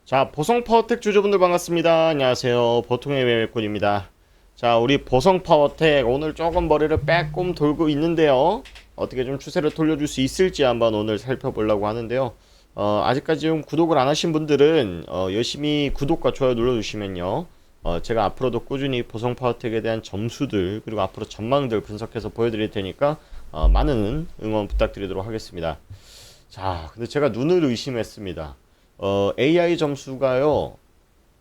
자, 보성파워텍 주주분들 반갑습니다. 안녕하세요. 보통의 웰콘입니다. 자, 우리 보성파워텍 오늘 조금 머리를 빼꼼 돌고 있는데요. 어떻게 좀 추세를 돌려줄 수 있을지 한번 오늘 살펴보려고 하는데요. 아직까지 좀 구독을 안 하신 분들은 열심히 구독과 좋아요 눌러주시면요. 제가 앞으로도 꾸준히 보성파워텍에 대한 점수들 그리고 앞으로 전망들 분석해서 보여드릴 테니까 많은 응원 부탁드리도록 하겠습니다. 자, 근데 제가 눈을 의심했습니다. AI 점수가요,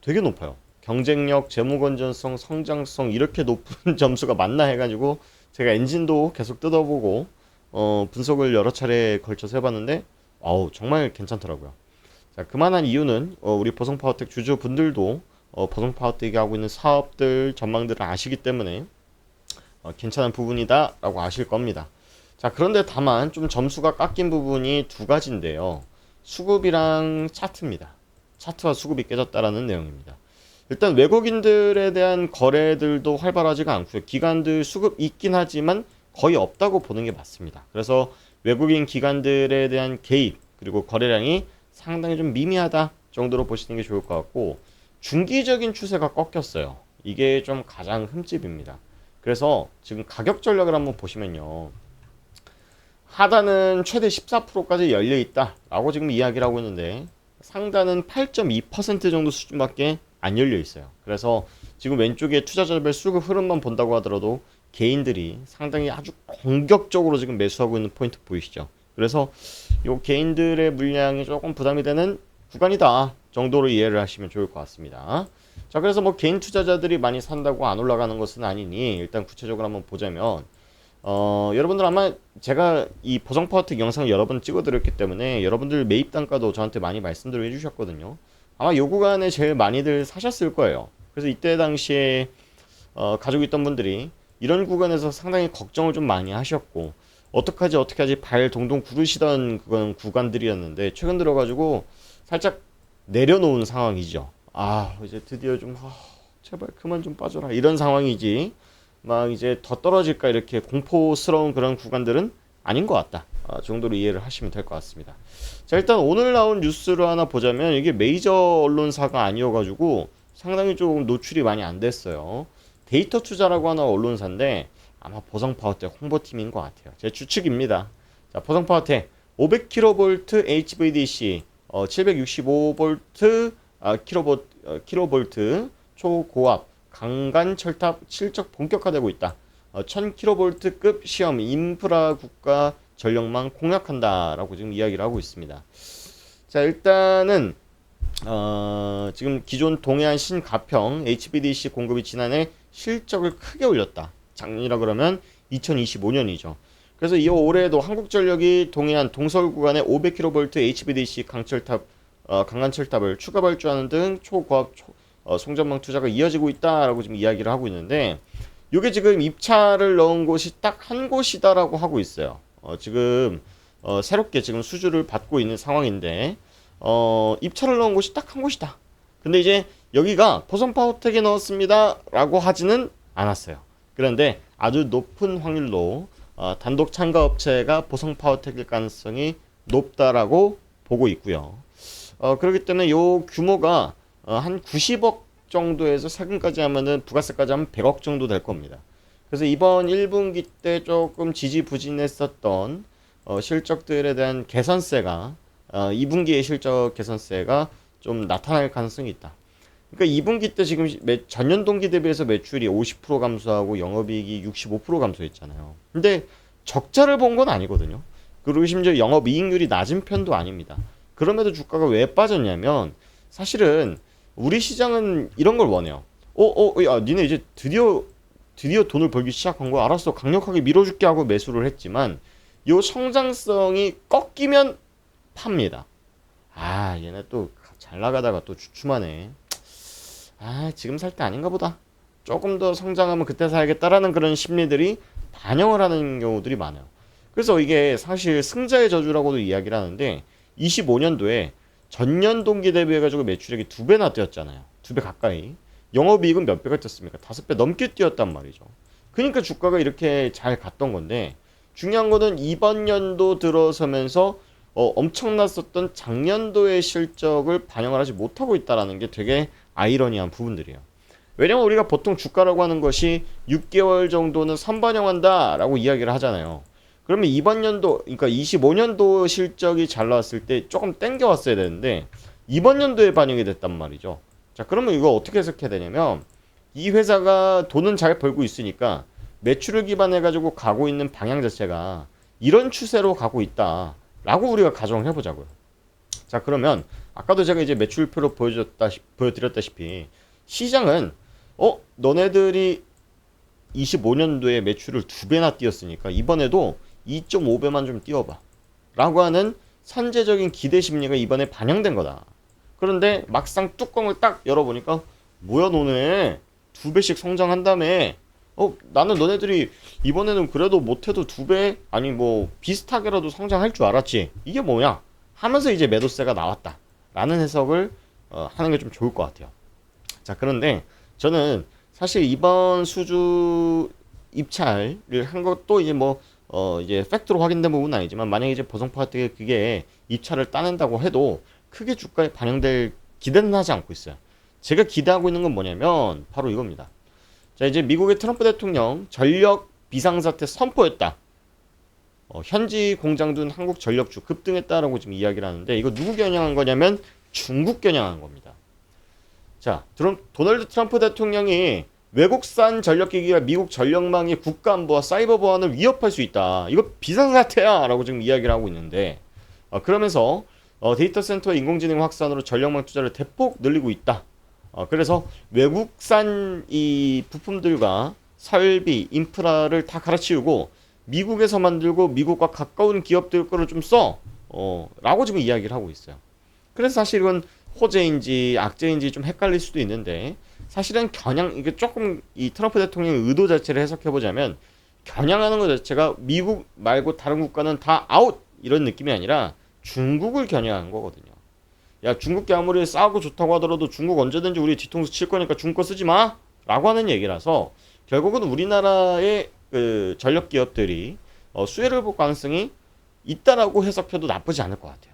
되게 높아요. 경쟁력, 재무 건전성, 성장성 이렇게 높은 점수가 맞나 해가지고 제가 엔진도 계속 뜯어보고 분석을 여러 차례 걸쳐서 해봤는데 정말 괜찮더라고요. 자, 그만한 이유는 우리 보성파워텍 주주분들도 보성파워텍이 하고 있는 사업들 전망들을 아시기 때문에 괜찮은 부분이다라고 아실 겁니다. 자, 그런데 다만 좀 점수가 깎인 부분이 두 가지인데요. 수급이랑 차트입니다. 차트와 수급이 깨졌다라는 내용입니다. 일단 외국인들에 대한 거래들도 활발하지가 않고요. 기관들 수급 있긴 하지만 거의 없다고 보는 게 맞습니다. 그래서 외국인 기관들에 대한 개입 그리고 거래량이 상당히 좀 미미하다 정도로 보시는 게 좋을 것 같고, 중기적인 추세가 꺾였어요. 이게 좀 가장 흠집입니다. 그래서 지금 가격 전략을 한번 보시면요. 하단은 최대 14%까지 열려 있다라고 지금 이야기를 하고 있는데 상단은 8.2% 정도 수준밖에 안 열려 있어요. 그래서 지금 왼쪽에 투자자별 수급 흐름만 본다고 하더라도 개인들이 상당히 아주 공격적으로 지금 매수하고 있는 포인트 보이시죠? 그래서 요 개인들의 물량이 조금 부담이 되는 구간이다 정도로 이해를 하시면 좋을 것 같습니다. 자, 그래서 뭐 개인 투자자들이 많이 산다고 안 올라가는 것은 아니니 일단 구체적으로 한번 보자면 여러분들 아마 제가 이 보성파워텍 영상을 여러 번 찍어드렸기 때문에 여러분들 매입 단가도 저한테 많이 말씀들을 해주셨거든요. 아마 요 구간에 제일 많이들 사셨을 거예요. 그래서 이때 당시에 가지고 있던 분들이 이런 구간에서 상당히 걱정을 좀 많이 하셨고 어떡하지 발 동동 구르시던 그건 구간들이었는데 최근 들어가지고 살짝 내려놓은 상황이죠. 이제 드디어 좀 제발 그만 좀 빠져라 이런 상황이지 막 이제 더 떨어질까 이렇게 공포스러운 그런 구간들은 아닌 것 같다 정도로 이해를 하시면 될 것 같습니다. 자, 일단 오늘 나온 뉴스를 하나 보자면 이게 메이저 언론사가 아니어가지고 상당히 조금 노출이 많이 안 됐어요. 데이터 투자라고 하는 언론사인데 아마 보성파워텍 홍보팀인 것 같아요. 제 추측입니다. 자, 보성파워텍 500kV HVDC 765V 킬로볼트 초고압 강간 철탑 실적 본격화되고 있다. 1000kV급 시험 인프라 국가 전력망 공약한다라고 지금 이야기를 하고 있습니다. 자, 일단은 지금 기존 동해안 신가평 HVDC 공급이 지난해 실적을 크게 올렸다. 작년이라 그러면 2025년이죠. 그래서 이 올해에도 한국전력이 동해안 동서울 구간에 500kV HVDC 강간철탑을 추가 발주하는 등 초고압 송전망 투자가 이어지고 있다라고 지금 이야기를 하고 있는데, 이게 지금 입찰을 넣은 곳이 딱 한 곳이다라고 하고 있어요. 지금 새롭게 지금 수주를 받고 있는 상황인데 입찰을 넣은 곳이 딱 한 곳이다. 근데 이제 여기가 보성파워텍에 넣었습니다라고 하지는 않았어요. 그런데 아주 높은 확률로 단독 참가 업체가 보성파워텍일 가능성이 높다라고 보고 있고요. 그렇기 때문에 요 규모가 한 90억 정도에서 세금까지 하면은 부가세까지 하면 100억 정도 될 겁니다. 그래서 이번 1분기 때 조금 지지부진했었던 실적들에 대한 개선세가 2분기의 실적 개선세가 좀 나타날 가능성이 있다. 그러니까 2분기 때 지금 전년 동기 대비해서 매출이 50% 감소하고 영업이익이 65% 감소했잖아요. 근데 적자를 본 건 아니거든요. 그리고 심지어 영업이익률이 낮은 편도 아닙니다. 그럼에도 주가가 왜 빠졌냐면 사실은 우리 시장은 이런 걸 원해요. 야, 니네 이제 드디어 돈을 벌기 시작한 거야. 알았어, 강력하게 밀어줄게 하고 매수를 했지만 요 성장성이 꺾이면 팝니다. 얘네 또 잘 나가다가 또 주춤하네. 지금 살 때 아닌가 보다. 조금 더 성장하면 그때 사야겠다라는 그런 심리들이 반영을 하는 경우들이 많아요. 그래서 이게 사실 승자의 저주라고도 이야기를 하는데 25년도에 전년 동기 대비해가지고 매출액이 2배나 뛰었잖아요. 2배 가까이. 영업이익은 몇 배가 뛰었습니까? 5배 넘게 뛰었단 말이죠. 그러니까 주가가 이렇게 잘 갔던 건데, 중요한 거는 이번 연도 들어서면서 엄청났었던 작년도의 실적을 반영을 하지 못하고 있다라는 게 되게 아이러니한 부분들이에요. 왜냐면 우리가 보통 주가라고 하는 것이 6개월 정도는 선반영한다라고 이야기를 하잖아요. 그러면 이번 연도, 그러니까 25년도 실적이 잘 나왔을 때 조금 땡겨왔어야 되는데 이번 연도에 반영이 됐단 말이죠. 자, 그러면 이거 어떻게 해석해야 되냐면 이 회사가 돈은 잘 벌고 있으니까 매출을 기반해 가지고 가고 있는 방향 자체가 이런 추세로 가고 있다라고 우리가 가정을 해보자고요. 자, 그러면 아까도 제가 이제 매출표로 보여드렸다시피 시장은 너네들이 25년도에 매출을 2배나 띄었으니까 이번에도 2.5배만 좀 띄워봐 라고 하는 선제적인 기대 심리가 이번에 반영된 거다. 그런데 막상 뚜껑을 딱 열어보니까 뭐야 너네 2배씩 성장한다며. 나는 너네들이 이번에는 그래도 못해도 2배 아니 뭐 비슷하게라도 성장할 줄 알았지. 이게 뭐냐 하면서 이제 매도세가 나왔다 라는 해석을 하는 게 좀 좋을 것 같아요. 자, 그런데 저는 사실 이번 수주 입찰을 한 것도 이제 이제 팩트로 확인된 부분은 아니지만 만약에 이제 보성파트에 그게 입찰을 따낸다고 해도 크게 주가에 반영될 기대는 하지 않고 있어요. 제가 기대하고 있는 건 뭐냐면 바로 이겁니다. 자, 이제 미국의 트럼프 대통령 전력 비상사태 선포했다. 현지 공장 둔 한국 전력주 급등했다라고 지금 이야기를 하는데 이거 누구 겨냥한 거냐면 중국 겨냥한 겁니다. 자, 도널드 트럼프 대통령이 외국산 전력기기가 미국 전력망의 국가안보와 사이버 보안을 위협할 수 있다. 이거 비상사태야 라고 지금 이야기를 하고 있는데 그러면서 데이터 센터 인공지능 확산으로 전력망 투자를 대폭 늘리고 있다. 그래서 외국산 이 부품들과 설비, 인프라를 다 갈아치우고 미국에서 만들고 미국과 가까운 기업들 거를 좀 써. 라고 지금 이야기를 하고 있어요. 그래서 사실 이건 호재인지 악재인지 좀 헷갈릴 수도 있는데 사실은 이게 조금 이 트럼프 대통령의 의도 자체를 해석해 보자면 겨냥하는 것 자체가 미국 말고 다른 국가는 다 아웃 이런 느낌이 아니라 중국을 겨냥한 거거든요. 야, 중국이 아무리 싸고 좋다고 하더라도 중국 언제든지 우리 뒤통수 칠 거니까 중국 거 쓰지 마 라고 하는 얘기라서 결국은 우리나라의 그 전력 기업들이 수혜를 볼 가능성이 있다라고 해석해도 나쁘지 않을 것 같아요.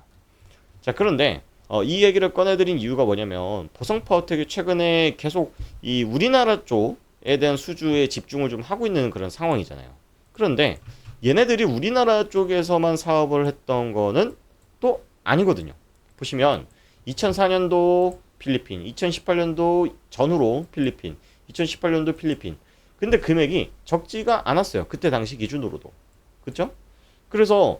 자, 그런데 이 얘기를 꺼내드린 이유가 뭐냐면 보성파워텍이 최근에 계속 이 우리나라 쪽에 대한 수주에 집중을 좀 하고 있는 그런 상황이잖아요. 그런데 얘네들이 우리나라 쪽에서만 사업을 했던 거는 또 아니거든요. 보시면 2004년도 필리핀, 2018년도 전후로 필리핀, 2018년도 필리핀. 근데 금액이 적지가 않았어요. 그때 당시 기준으로도. 그쵸? 그래서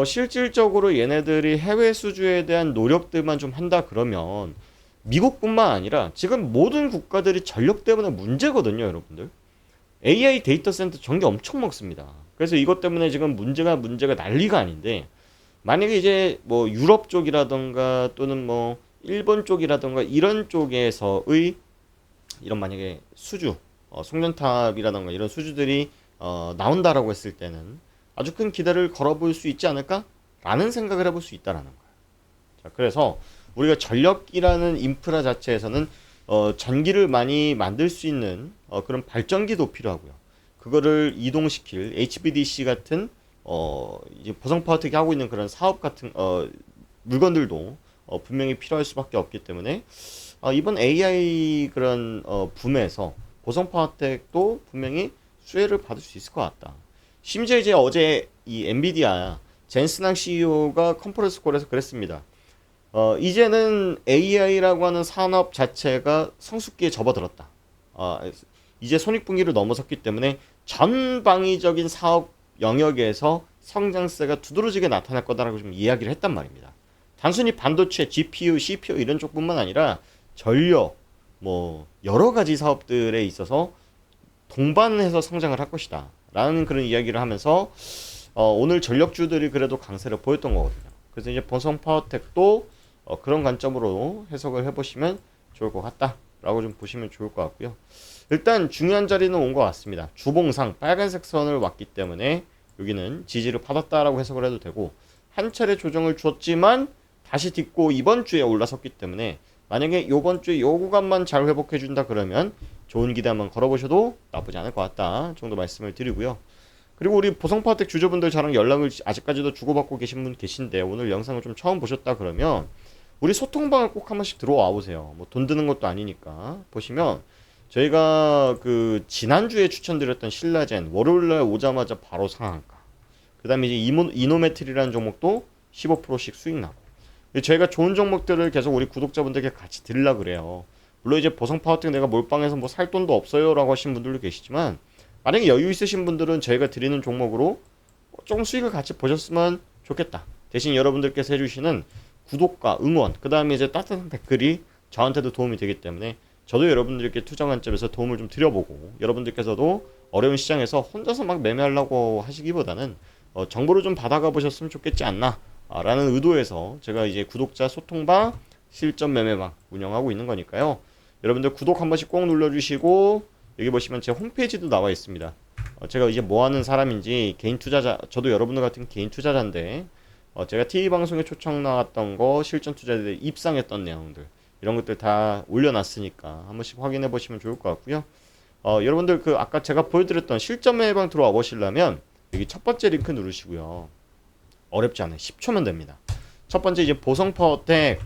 실질적으로 얘네들이 해외 수주에 대한 노력들만 좀 한다 그러면 미국뿐만 아니라 지금 모든 국가들이 전력 때문에 문제거든요, 여러분들. AI 데이터 센터 전기 엄청 먹습니다. 그래서 이것 때문에 지금 문제가 난리가 아닌데 만약에 이제 뭐 유럽 쪽이라던가 또는 뭐 일본 쪽이라던가 이런 쪽에서의 이런 만약에 수주, 송전탑이라던가 이런 수주들이 나온다라고 했을 때는 아주 큰 기대를 걸어볼 수 있지 않을까라는 생각을 해볼 수 있다라는 거예요. 자, 그래서 우리가 전력이라는 인프라 자체에서는 전기를 많이 만들 수 있는 그런 발전기도 필요하고요. 그거를 이동시킬 HVDC 같은 이제 보성파워텍이 하고 있는 그런 사업 같은 물건들도 분명히 필요할 수밖에 없기 때문에 이번 AI 그런 붐에서 보성파워텍도 분명히 수혜를 받을 수 있을 것 같다. 심지어 이제 어제 이 엔비디아 젠슨항 CEO가 컨퍼런스 콜에서 그랬습니다. 이제는 AI라고 하는 산업 자체가 성숙기에 접어들었다. 이제 손익분기를 넘어섰기 때문에 전방위적인 사업 영역에서 성장세가 두드러지게 나타날 거다라고 좀 이야기를 했단 말입니다. 단순히 반도체, GPU, CPU 이런 쪽뿐만 아니라 전력, 뭐 여러 가지 사업들에 있어서 동반해서 성장을 할 것이다 라는 그런 이야기를 하면서 오늘 전력주들이 그래도 강세를 보였던 거거든요. 그래서 이제 보성파워텍도 그런 관점으로 해석을 해보시면 좋을 것 같다 라고 좀 보시면 좋을 것 같고요. 일단 중요한 자리는 온 것 같습니다. 주봉상 빨간색 선을 왔기 때문에 여기는 지지를 받았다라고 해석을 해도 되고 한 차례 조정을 줬지만 다시 딛고 이번 주에 올라섰기 때문에 만약에 이번 주에 요 구간만 잘 회복해준다 그러면 좋은 기대 한번 걸어보셔도 나쁘지 않을 것 같다 정도 말씀을 드리고요. 그리고 우리 보성파워텍 주주분들 저랑 연락을 아직까지도 주고받고 계신 분 계신데 오늘 영상을 좀 처음 보셨다 그러면 우리 소통방을 꼭 한 번씩 들어와 보세요. 뭐 돈 드는 것도 아니니까. 보시면 저희가 그 지난주에 추천드렸던 신라젠 월요일날 오자마자 바로 상한가. 그 다음에 이제 이노메트리라는 종목도 15%씩 수익 나고. 저희가 좋은 종목들을 계속 우리 구독자분들께 같이 드리려 그래요. 물론 이제 보성파워텍 내가 몰빵해서 뭐 살 돈도 없어요 라고 하신 분들도 계시지만 만약에 여유 있으신 분들은 저희가 드리는 종목으로 조금 수익을 같이 보셨으면 좋겠다. 대신 여러분들께서 해주시는 구독과 응원, 그 다음에 이제 따뜻한 댓글이 저한테도 도움이 되기 때문에 저도 여러분들께 투자 관점에서 도움을 좀 드려보고 여러분들께서도 어려운 시장에서 혼자서 막 매매하려고 하시기보다는 정보를 좀 받아가 보셨으면 좋겠지 않나 라는 의도에서 제가 이제 구독자 소통방 실전 매매방 운영하고 있는 거니까요. 여러분들 구독 한 번씩 꼭 눌러주시고 여기 보시면 제 홈페이지도 나와 있습니다. 제가 이제 뭐 하는 사람인지 개인 투자자, 저도 여러분들 같은 개인 투자자인데 제가 TV방송에 초청 나왔던 거, 실전 투자자들 입상했던 내용들 이런 것들 다 올려놨으니까 한 번씩 확인해 보시면 좋을 것 같고요. 여러분들 그 아까 제가 보여드렸던 실전 매매방 들어와 보시려면 여기 첫 번째 링크 누르시고요. 어렵지 않아요. 10초면 됩니다. 첫 번째 이제 보성파워텍,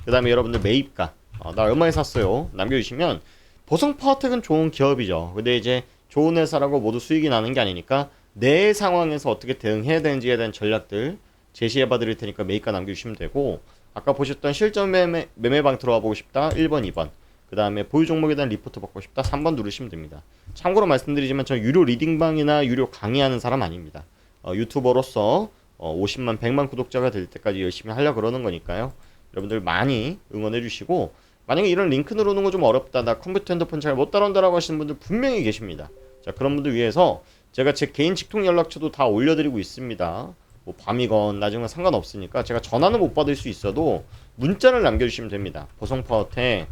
그 다음에 여러분들 매입가, 나 얼마에 샀어요 남겨주시면, 보성파워텍은 좋은 기업이죠. 근데 이제 좋은 회사라고 모두 수익이 나는 게 아니니까 내 상황에서 어떻게 대응해야 되는지에 대한 전략들 제시해 봐 드릴 테니까 매입가 남겨주시면 되고, 아까 보셨던 실전 매매방 들어와 보고 싶다 1번 2번, 그 다음에 보유 종목에 대한 리포트 받고 싶다 3번 누르시면 됩니다. 참고로 말씀드리지만 저 유료 리딩방이나 유료 강의하는 사람 아닙니다. 유튜버로서 50만 100만 구독자가 될 때까지 열심히 하려고 그러는 거니까요. 여러분들 많이 응원해 주시고, 만약에 이런 링크 누르는 거 좀 어렵다, 나 컴퓨터 핸드폰 잘 못 따라온다라고 하시는 분들 분명히 계십니다. 자, 그런 분들 위해서 제가 제 개인 직통 연락처도 다 올려드리고 있습니다. 뭐 밤이건 낮이건 상관없으니까 제가 전화는 못 받을 수 있어도 문자를 남겨주시면 됩니다. 보성파워텍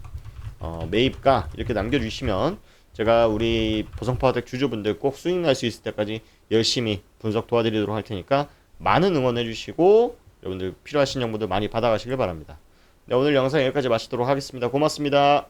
매입가 이렇게 남겨주시면 제가 우리 보성파워텍 주주분들 꼭 수익 날 수 있을 때까지 열심히 분석 도와드리도록 할 테니까 많은 응원해 주시고 여러분들 필요하신 정보들 많이 받아가시길 바랍니다. 네, 오늘 영상 여기까지 마치도록 하겠습니다. 고맙습니다.